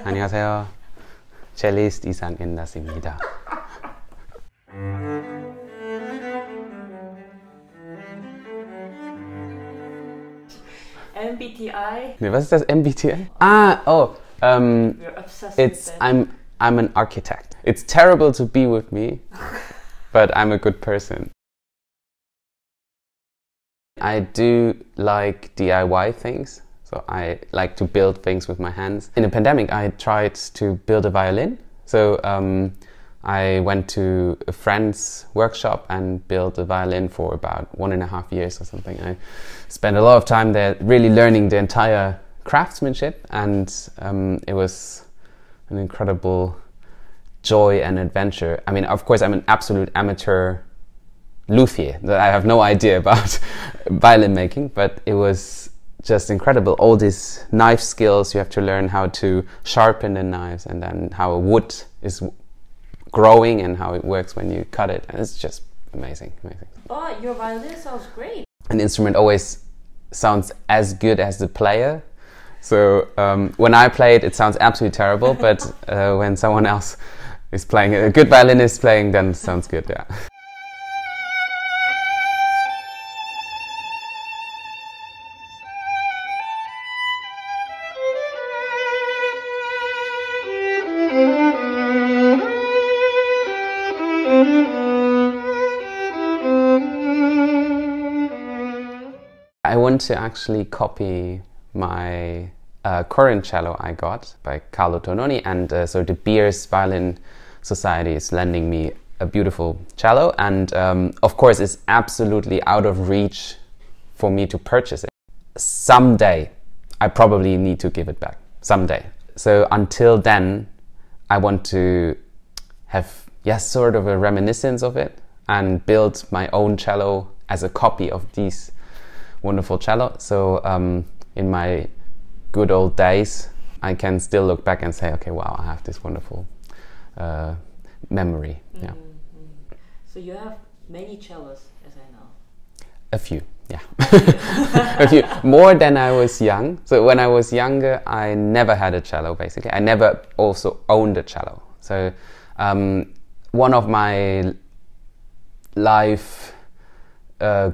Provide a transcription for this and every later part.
안녕하세요. cellist Isang Enders입니다. MBTI. 네, was ist das MBTI? We're obsessed it's with that. I'm an architect. It's terrible to be with me, but I'm a good person. I do like DIY things, so I like to build things with my hands. In the pandemic, I tried to build a violin. So I went to a friend's workshop and built a violin for about 1.5 years or something. I spent a lot of time there really learning the entire craftsmanship, and it was an incredible joy and adventure. I mean, of course, I'm an absolute amateur luthier. I have no idea about violin making, but it was just incredible. All these knife skills, you have to learn how to sharpen the knives, and then how a wood is growing and how it works when you cut it. And it's just amazing. Oh, your violin sounds great. An instrument always sounds as good as the player. So when I play it, it sounds absolutely terrible, but when someone else is playing it, a good violinist playing, then it sounds good, yeah. I want to actually copy my current cello I got by Carlo Tononi, and so the Beers Violin Society is lending me a beautiful cello, and of course it's absolutely out of reach for me to purchase it. Someday I probably need to give it back, someday. So until then I want to have, yes, sort of a reminiscence of it and build my own cello as a copy of these wonderful cello. So in my good old days, I can still look back and say, okay, wow, I have this wonderful memory. Yeah. Mm-hmm. So you have many cellos, as I know. A few, yeah. A few, more than I was young. So when I was younger, I never had a cello, basically. I never also owned a cello. So one of my life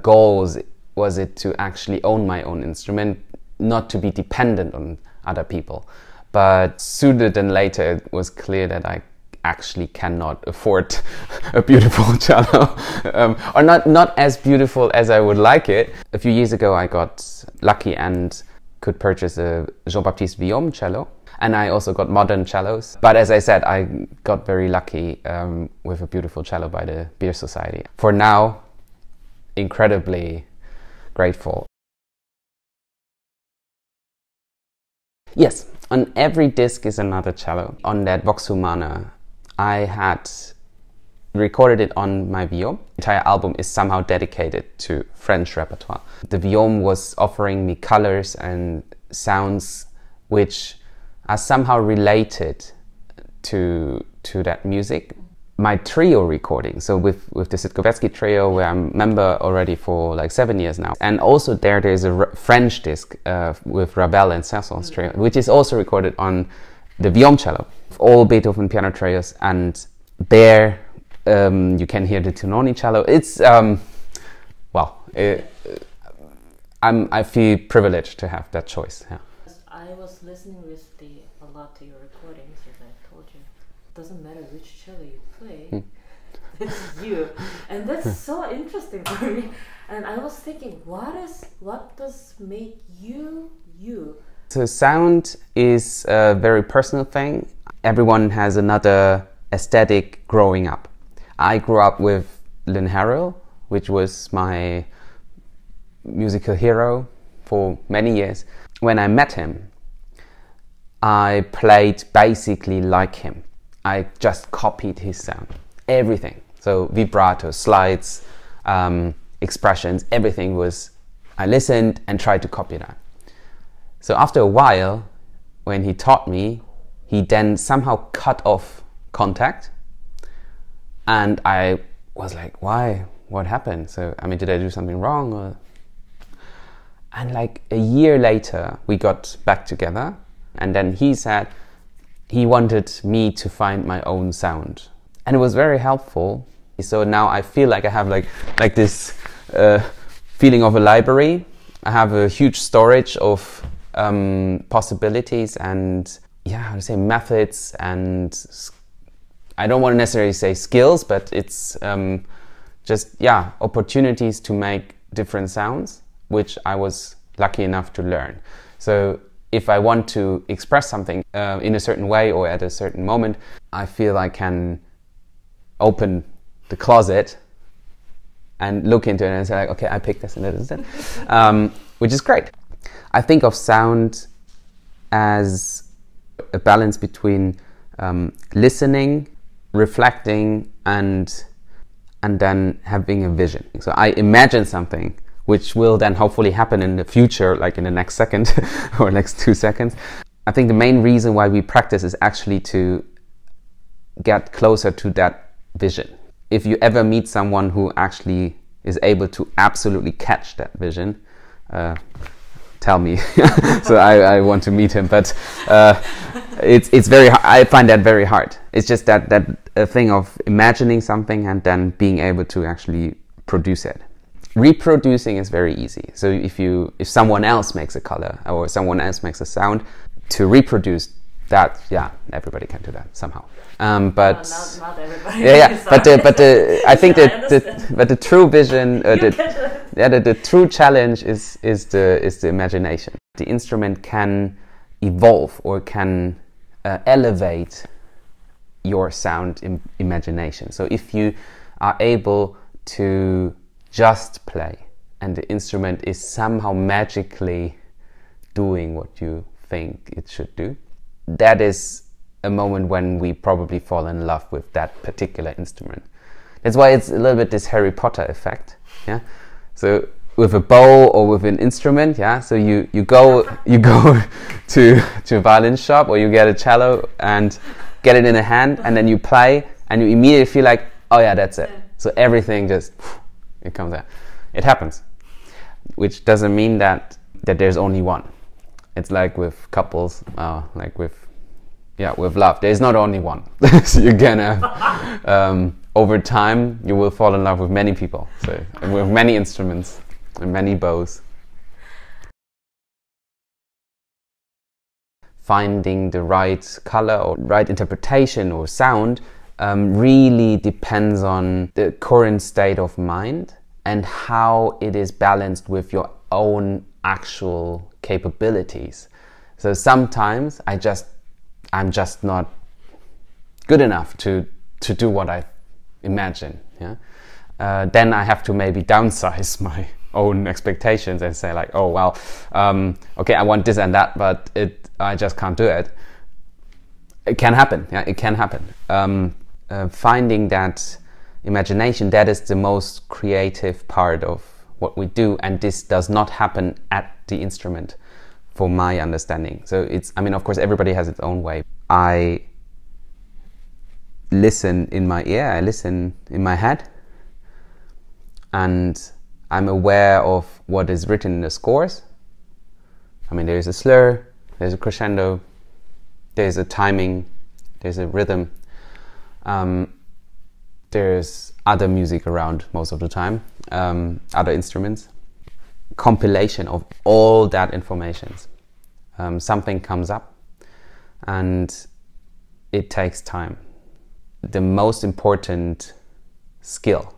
goals was it to actually own my own instrument, not to be dependent on other people. But sooner than later, it was clear that I actually cannot afford a beautiful cello, or not as beautiful as I would like it. A few years ago, I got lucky and could purchase a Jean-Baptiste Vuillaume cello, and I also got modern cellos. But as I said, I got very lucky with a beautiful cello by the Beer Society. For now, incredibly grateful. Yes, on every disc is another cello. On that Vox Humana, I had recorded it on my Vuillaume. The entire album is somehow dedicated to French repertoire. The Vuillaume was offering me colors and sounds which are somehow related to that music. My trio recording, so with the Sitkovetsky trio, where I'm a member already for like 7 years now, and also there's a French disc with Ravel and Saint-Saëns trio, which is also recorded on the Vuillaume cello, all Beethoven piano trios, and there you can hear the Tononi cello. It's I feel privileged to have that choice. Yeah. I was listening a lot to your recordings, as I told you. It doesn't matter which cello you play, it's you, and that's so interesting for me. And I was thinking, what does make you you? So sound is a very personal thing. Everyone has another aesthetic growing up. I grew up with Lynn Harrell, which was my musical hero for many years. When I met him, I played basically like him. I just copied his sound, everything. So vibrato, slides, expressions, everything was, I listened and tried to copy that. So after a while, when he taught me, he then somehow cut off contact. And I was like, why? What happened? So, I mean, did I do something wrong? Or... And like a year later, we got back together. And then he said, he wanted me to find my own sound. And it was very helpful. So now I feel like I have like this feeling of a library. I have a huge storage of possibilities and how to say methods, and I don't want to necessarily say skills, but it's just opportunities to make different sounds, which I was lucky enough to learn. So if I want to express something in a certain way or at a certain moment, I feel I can open the closet and look into it and say, like, okay, I picked this and that, which is great. I think of sound as a balance between listening, reflecting, and then having a vision. So I imagine something which will then hopefully happen in the future, like in the next second or next 2 seconds. I think the main reason why we practice is actually to get closer to that vision. If you ever meet someone who actually is able to absolutely catch that vision, tell me. So I want to meet him, but it's very I find that very hard. It's just that thing of imagining something and then being able to actually produce it. Reproducing is very easy. So if someone else makes a color or someone else makes a sound, to reproduce that, everybody can do that somehow. But not everybody. I think the true vision, the true challenge is the imagination. The instrument can evolve or can elevate your sound imagination. So if you are able to just play and the instrument is somehow magically doing what you think it should do, that is a moment when we probably fall in love with that particular instrument. That's why it's a little bit this Harry Potter effect. Yeah. So with a bow or with an instrument, so you go to a violin shop or you get a cello and get it in a hand and then you play and you immediately feel like, oh yeah, that's it. So everything just it comes out. It happens, which doesn't mean that there's only one. It's like with couples, like with love. There's not only one. So you're gonna, over time, you will fall in love with many people. So with many instruments and many bows. Finding the right color or right interpretation or sound really depends on the current state of mind and how it is balanced with your own actual capabilities. So sometimes I'm just not good enough to do what I imagine. Then I have to maybe downsize my own expectations and say like, oh well, okay, I want this and that, but I just can't do it. It can happen. It can happen. Finding that imagination, that is the most creative part of what we do, and this does not happen at the instrument, for my understanding. So of course, everybody has its own way. I listen in my ear, I listen in my head, and I'm aware of what is written in the scores. There's a slur, there's a crescendo, there's a timing, there's a rhythm. There's other music around most of the time, other instruments. Compilation of all that information. Something comes up and it takes time. The most important skill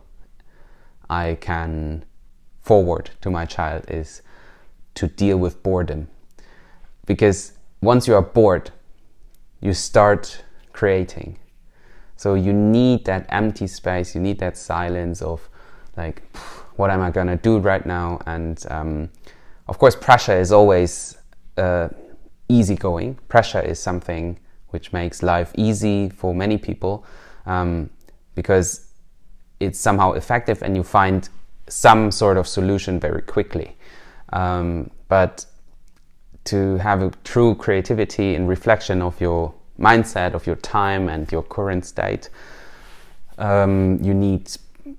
I can forward to my child is to deal with boredom. Because once you are bored, you start creating. So you need that empty space, you need that silence of like, what am I gonna do right now? And of course, pressure is always easygoing. Pressure is something which makes life easy for many people because it's somehow effective and you find some sort of solution very quickly. But to have a true creativity and reflection of your mindset, of your time and your current state, you need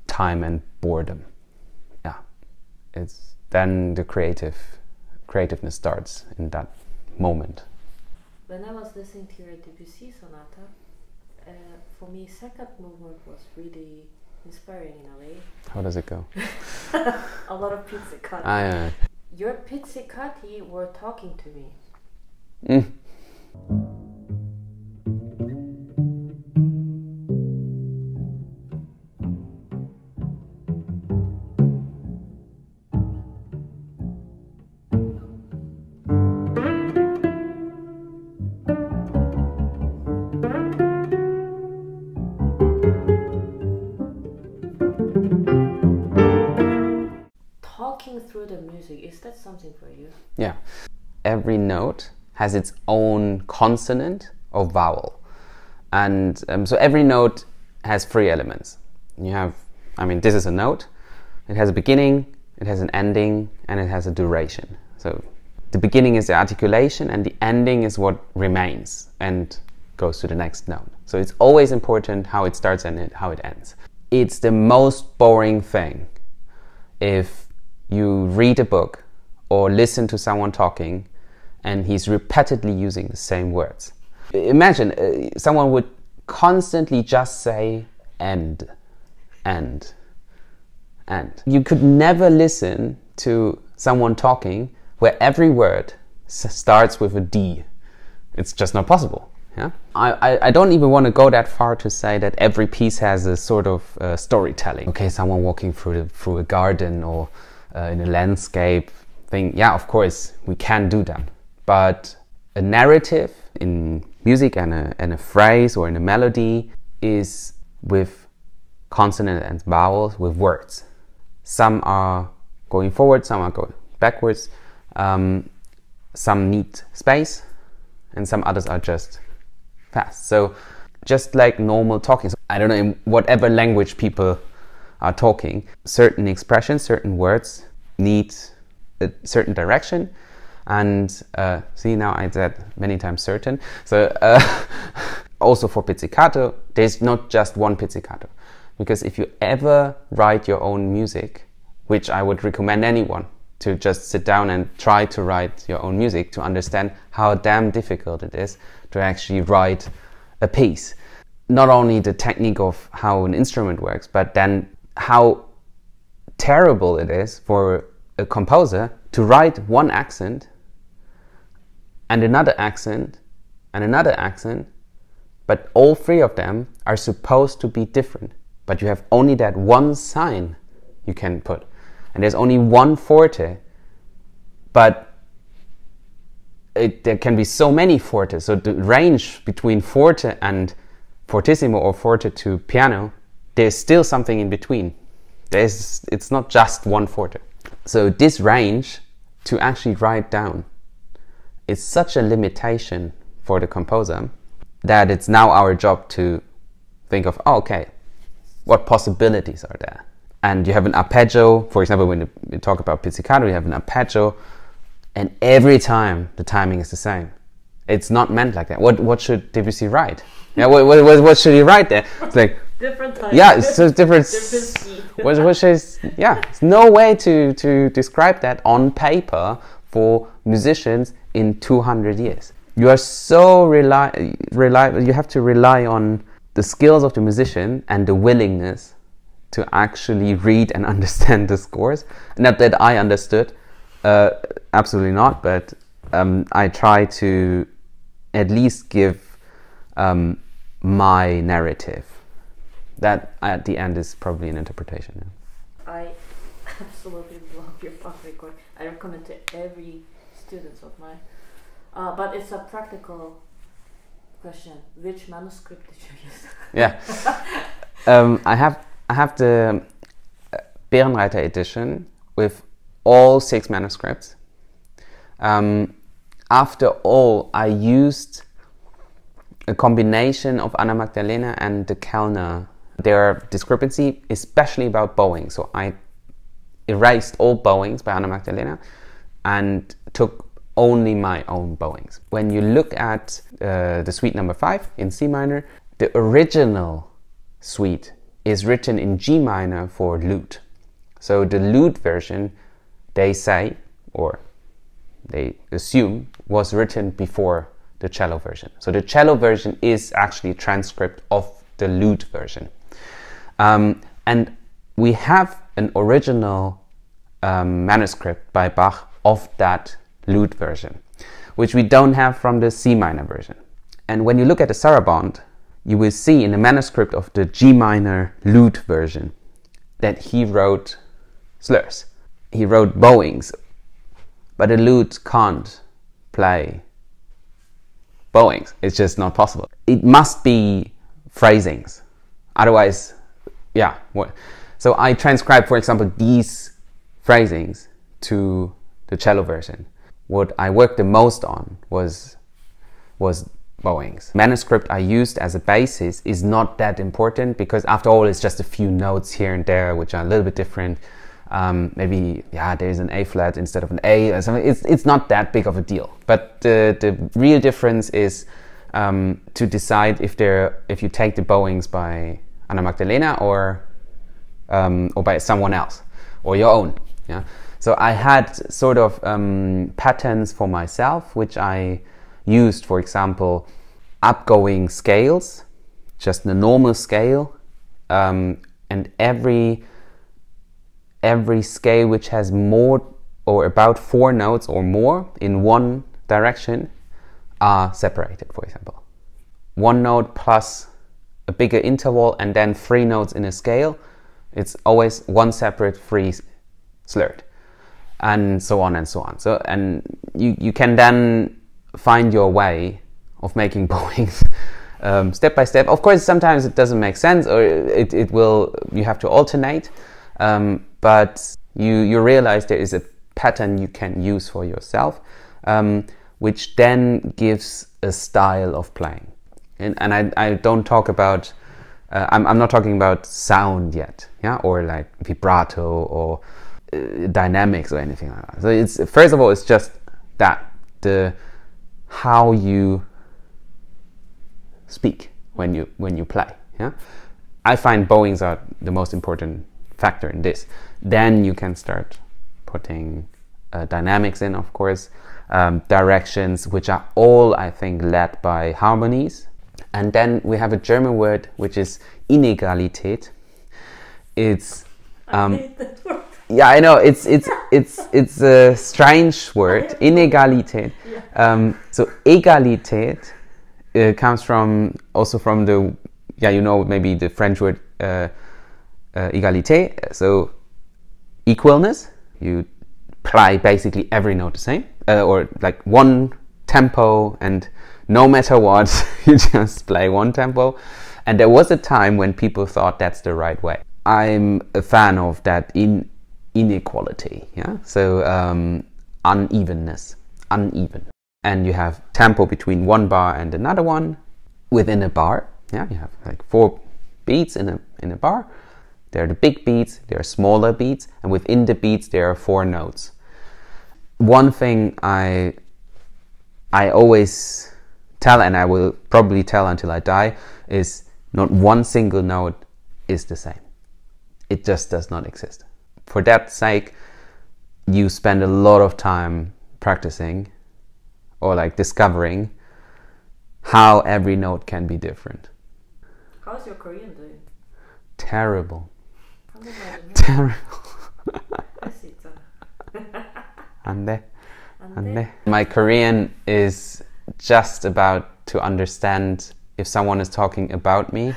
time and boredom. It's then the creativeness starts in that moment. when I was listening to your Debussy sonata, for me, second movement was really inspiring in a way. How does it go? A lot of pizzicati. Yeah. Your pizzicati were talking to me. Talking through the music, is that something for you? Yeah. Every note has its own consonant or vowel. And so every note has three elements. You have, this is a note. It has a beginning, it has an ending, and it has a duration. So the beginning is the articulation, and the ending is what remains and goes to the next note. So it's always important how it starts and how it ends. It's the most boring thing if you read a book or listen to someone talking and he's repeatedly using the same words. Imagine someone would constantly just say and. You could never listen to someone talking where every word starts with a D. It's just not possible. Yeah? I don't even want to go that far to say that every piece has a sort of storytelling. Okay, someone walking through a garden or in a landscape thing. Yeah, of course, we can do that. But a narrative in music and a phrase or in a melody is with consonant and vowels, with words. Some are going forward, some are going backwards. Some need space, and some others are just fast. So just like normal talking, so I don't know, in whatever language people are talking, certain expressions, certain words need a certain direction. And see, now I said many times certain. So also for pizzicato, there's not just one pizzicato. Because if you ever write your own music, which I would recommend anyone to just sit down and try to write your own music to understand how damn difficult it is to actually write a piece. Not only the technique of how an instrument works, but then how terrible it is for a composer to write one accent and another accent and another accent, but all three of them are supposed to be different. But you have only that one sign you can put. And there's only one forte. But there can be so many fortes. So the range between forte and fortissimo or forte to piano, there's still something in between. It's not just one forte. So this range to actually write down is such a limitation for the composer that it's now our job to think of, okay, what possibilities are there? And you have an arpeggio, for example, when you talk about pizzicato, you have an arpeggio, and every time the timing is the same. It's not meant like that. What should Debussy write? Yeah, what should he write there? It's like different timing. Yeah, it's so different. Different There's no way to describe that on paper for musicians in 200 years. You are so reliable. You have to rely on the skills of the musician and the willingness to actually read and understand the scores. Not that I understood, absolutely not, but I try to at least give my narrative. That at the end is probably an interpretation. Yeah. I absolutely love your Bach record. I recommend to every student of mine. But it's a practical question. Which manuscript did you use? Yeah, I have the Bärenreiter edition with all 6 manuscripts. After all, I used a combination of Anna Magdalena and the Kellner. Their discrepancy, especially about bowing. So I erased all bowings by Anna Magdalena and took only my own bowings. When you look at the suite number 5 in C minor, the original suite is written in G minor for lute. So the lute version, they say, or they assume, was written before the cello version. So the cello version is actually a transcript of the lute version. And we have an original manuscript by Bach of that lute version, which we don't have from the C minor version. And when you look at the saraband, you will see in the manuscript of the G minor lute version that he wrote slurs. He wrote bowings, but the lute can't play bowings. It's just not possible. It must be phrasings. Otherwise, yeah. So I transcribed, for example, these phrasings to the cello version. What I worked the most on was bowings. Manuscript I used as a basis is not that important because after all it's just a few notes here and there which are a little bit different. Maybe there's an A flat instead of an A or something. It's not that big of a deal. But the real difference is to decide if you take the bowings by Anna Magdalena or by someone else or your own. Yeah. So I had sort of patterns for myself which I used, for example, upgoing scales, just the normal scale, and every scale which has more or about 4 notes or more in one direction are separated, for example. 1 note plus a bigger interval and then 3 notes in a scale, it's always one separate free slurred, and so on and so on. So, and you can then find your way of making bowings step by step. Of course, sometimes it doesn't make sense, or it will. You have to alternate, but you realize there is a pattern you can use for yourself, which then gives a style of playing. And I don't talk about. I'm not talking about sound yet, yeah, or like vibrato or dynamics or anything like that. So it's first of all, it's just that how you speak when you play. Yeah, I find bowings are the most important factor in this. Then you can start putting dynamics in, of course, directions, which are all, I think, led by harmonies. And then we have a German word which is Inegalität. It's I hate that word. yeah, I know it's a strange word, Inegalität. Yeah. So Egalität comes from the maybe the French word égalité. So equalness. You play basically every note the same, or like one tempo, and no matter what, you just play one tempo. And there was a time when people thought that's the right way. I'm a fan of that inequality, yeah. So unevenness, uneven, and you have tempo between one bar and another one within a bar. Yeah, you have like 4 beats in a bar. There are the big beats, there are smaller beats, and within the beats there are 4 notes. One thing I always tell, and I will probably tell until I die, is not one single note is the same. It just does not exist. For that sake, you spend a lot of time practicing or like discovering how every note can be different. How's your Korean doing? Terrible. Terrible. 안 돼. My Korean is just about to understand if someone is talking about me.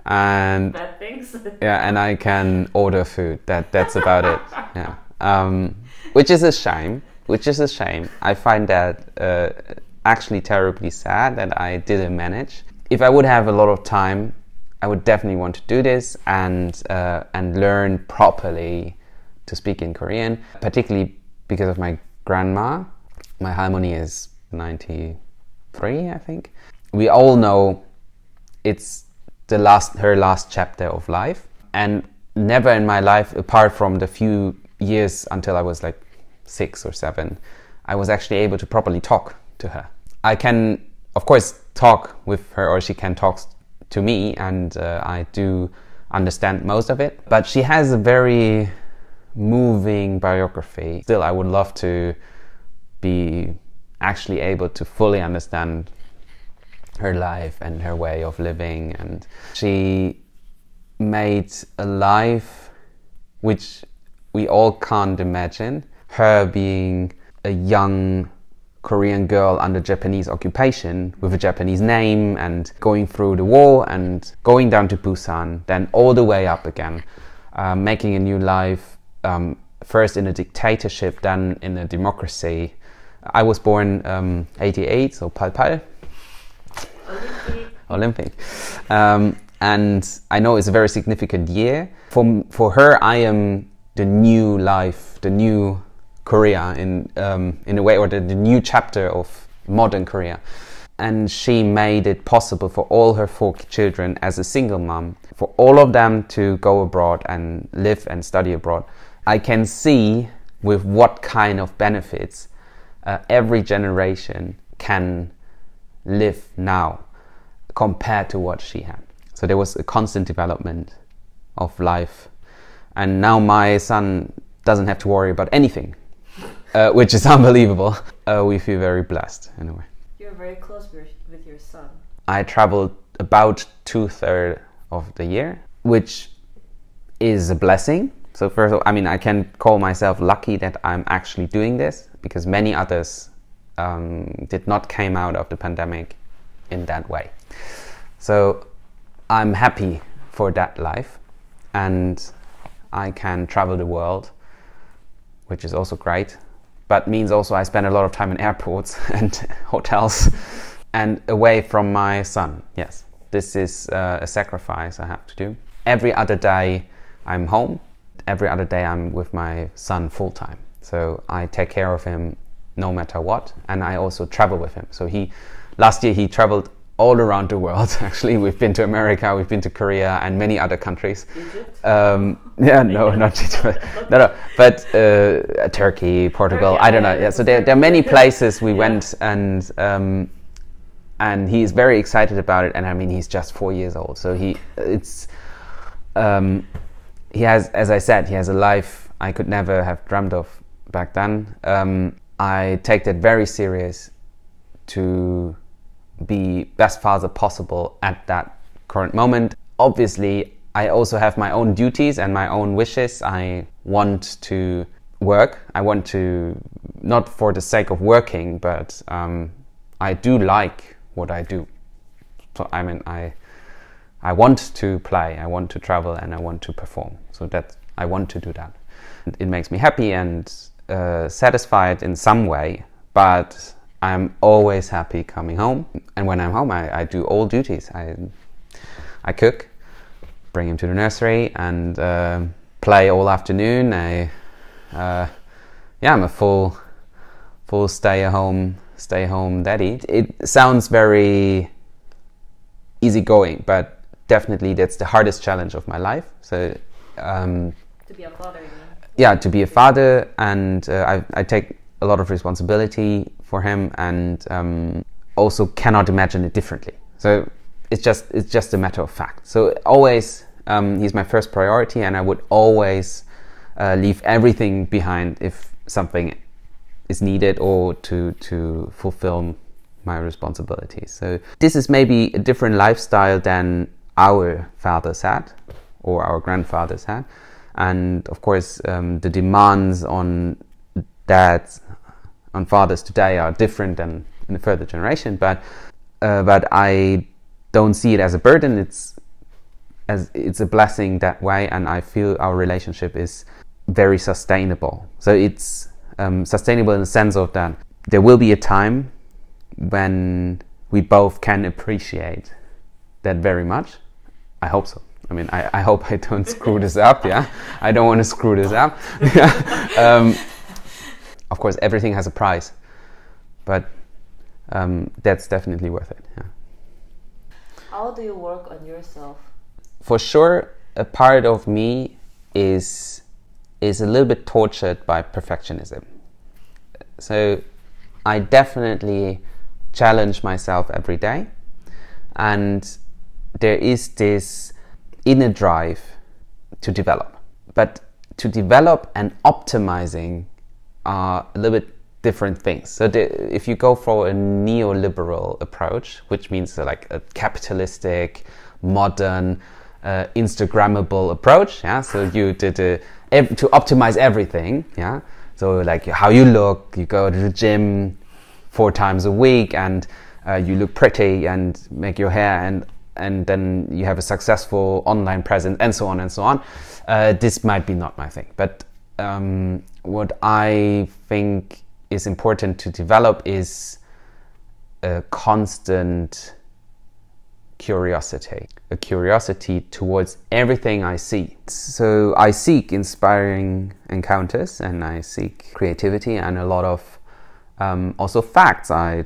And bad things. Yeah, and I can order food. That's about it. Yeah. Which is a shame. I find that actually terribly sad that I didn't manage. If I would have a lot of time, I would definitely want to do this and learn properly to speak in Korean, particularly because of my grandma. My harmony is 93, I think. We all know it's her last chapter of life, and never in my life, apart from the few years until I was like 6 or 7, I was actually able to properly talk to her. I can, of course, talk with her, or she can talk to me, and I do understand most of it, but she has a very moving biography. Still, I would love to be actually able to fully understand her life and her way of living. And she made a life which we all can't imagine. Her being a young Korean girl under Japanese occupation with a Japanese name and going through the war and going down to Busan, then all the way up again, making a new life, first in a dictatorship, then in a democracy. I was born 88, so 88. Olympic. And I know it's a very significant year. For her, I am the new life, the new Korea in a way, or the new chapter of modern Korea. And she made it possible for all her 4 children as a single mom, for all of them to go abroad and live and study abroad. I can see with what kind of benefits every generation can live now compared to what she had. So there was a constant development of life. And now my son doesn't have to worry about anything, which is unbelievable. We feel very blessed in a way. You're very close with your son. I traveled about 2/3 of the year, which is a blessing. So first of all, I mean, I can call myself lucky that I'm actually doing this, because many others did not came out of the pandemic in that way. So I'm happy for that life, and I can travel the world, which is also great, but means also I spend a lot of time in airports and hotels and away from my son. Yes, this is a sacrifice I have to do. Every other day I'm home. Every other day I'm with my son full time. So I take care of him no matter what, and I also travel with him. So last year he traveled all around the world. Actually, we've been to America, we've been to Korea and many other countries. Egypt? No, not Egypt. No, but Turkey, Portugal. I don't know. Yeah, so there are many places we went, and he is very excited about it. And I mean, he's just 4 years old, so he has, as I said, he has a life I could never have dreamt of back then. I take that very serious to be best father possible at that current moment. Obviously, I also have my own duties and my own wishes. I want to work. I want to, not for the sake of working, but I do like what I do. So I mean, I want to play, I want to travel, and I want to perform. So that I want to do that. It makes me happy and satisfied in some way, but I'm always happy coming home. And when I'm home, I do all duties. I cook, bring him to the nursery, and play all afternoon. I'm a full stay home daddy. It sounds very easygoing, but definitely that's the hardest challenge of my life. So to be a father, you mean? Yeah, to be a father, and I take a lot of responsibility for him, and also cannot imagine it differently. So it's just a matter of fact. So always he's my first priority, and I would always leave everything behind if something is needed or to fulfill my responsibilities. So this is maybe a different lifestyle than our fathers had or our grandfathers had, and of course the demands on dads, on fathers today are different than in the further generation, but I don't see it as a burden. It's a blessing that way, and I feel our relationship is very sustainable. So it's sustainable in the sense of that there will be a time when we both can appreciate that very much. I hope so. I mean, I hope I don't screw this up, yeah? I don't want to screw this up. Of course, everything has a price, but that's definitely worth it, yeah. How do you work on yourself? For sure, a part of me is a little bit tortured by perfectionism. So I definitely challenge myself every day, and there is this inner drive to develop. But to develop and optimizing are a little bit different things. So if you go for a neoliberal approach, which means like a capitalistic, modern, Instagrammable approach, yeah. So you did to optimize everything, yeah. So like how you look, you go to the gym 4 times a week, and you look pretty and make your hair, and then you have a successful online presence, and so on and so on. This might be not my thing, but what I think is important to develop is a constant curiosity, a curiosity towards everything I see. So I seek inspiring encounters, and I seek creativity, and a lot of also facts. I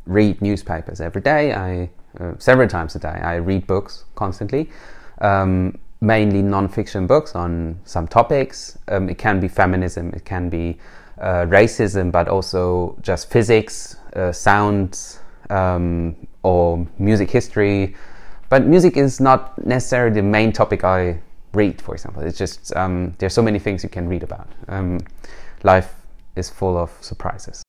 read newspapers every day. Several times a day. I read books constantly, mainly non-fiction books on some topics. It can be feminism, it can be racism, but also just physics, sound, or music history. But music is not necessarily the main topic I read, for example. It's just, there's so many things you can read about. Life is full of surprises.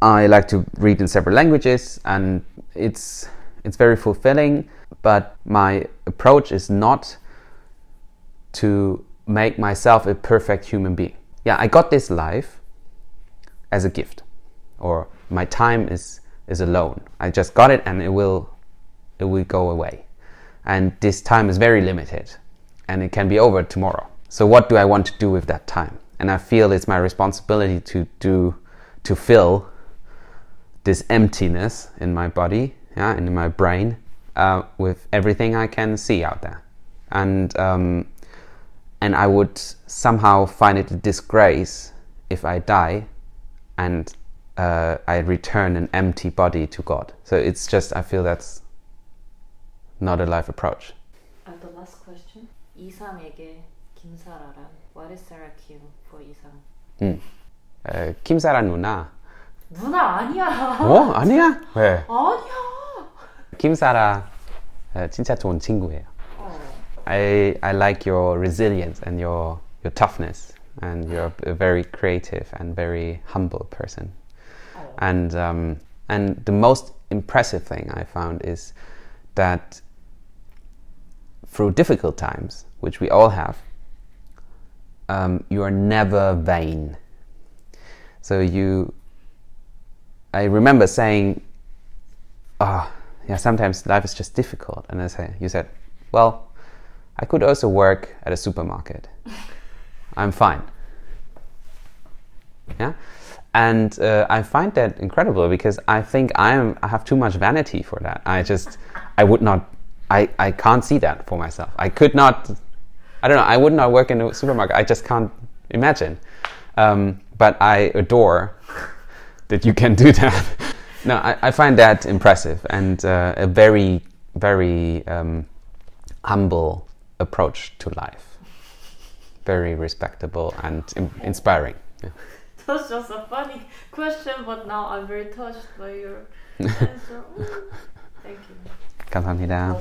I like to read in several languages, and it's very fulfilling, but my approach is not to make myself a perfect human being. Yeah, I got this life as a gift, or my time is a loan. I just got it, and it will go away. And this time is very limited, and it can be over tomorrow. So what do I want to do with that time? And I feel it's my responsibility to fill this emptiness in my body, yeah, and in my brain, with everything I can see out there. And I would somehow find it a disgrace if I die and I return an empty body to God. So it's just, I feel that's not a life approach. And the last question. 이상에게, 김사라란. What is Sara Kim for 이상? 김사라 누나. 누나 아니야. 아니야? 왜? 아니야. 김사라 진짜 좋은 친구예요. I like your resilience and your toughness, and you're a very creative and very humble person. And the most impressive thing I found is that through difficult times, which we all have, you are never vain. So I remember saying, sometimes life is just difficult. And you said, well, I could also work at a supermarket. I'm fine. Yeah? And I find that incredible, because I think I have too much vanity for that. I can't see that for myself. I could not, I don't know, I would not work in a supermarket. I just can't imagine. But I adore that you can do that. No, I find that impressive, and a very, very humble approach to life. Very respectable and inspiring. Yeah. That's just a funny question, but now I'm very touched by your answer. Thank you. 감사합니다.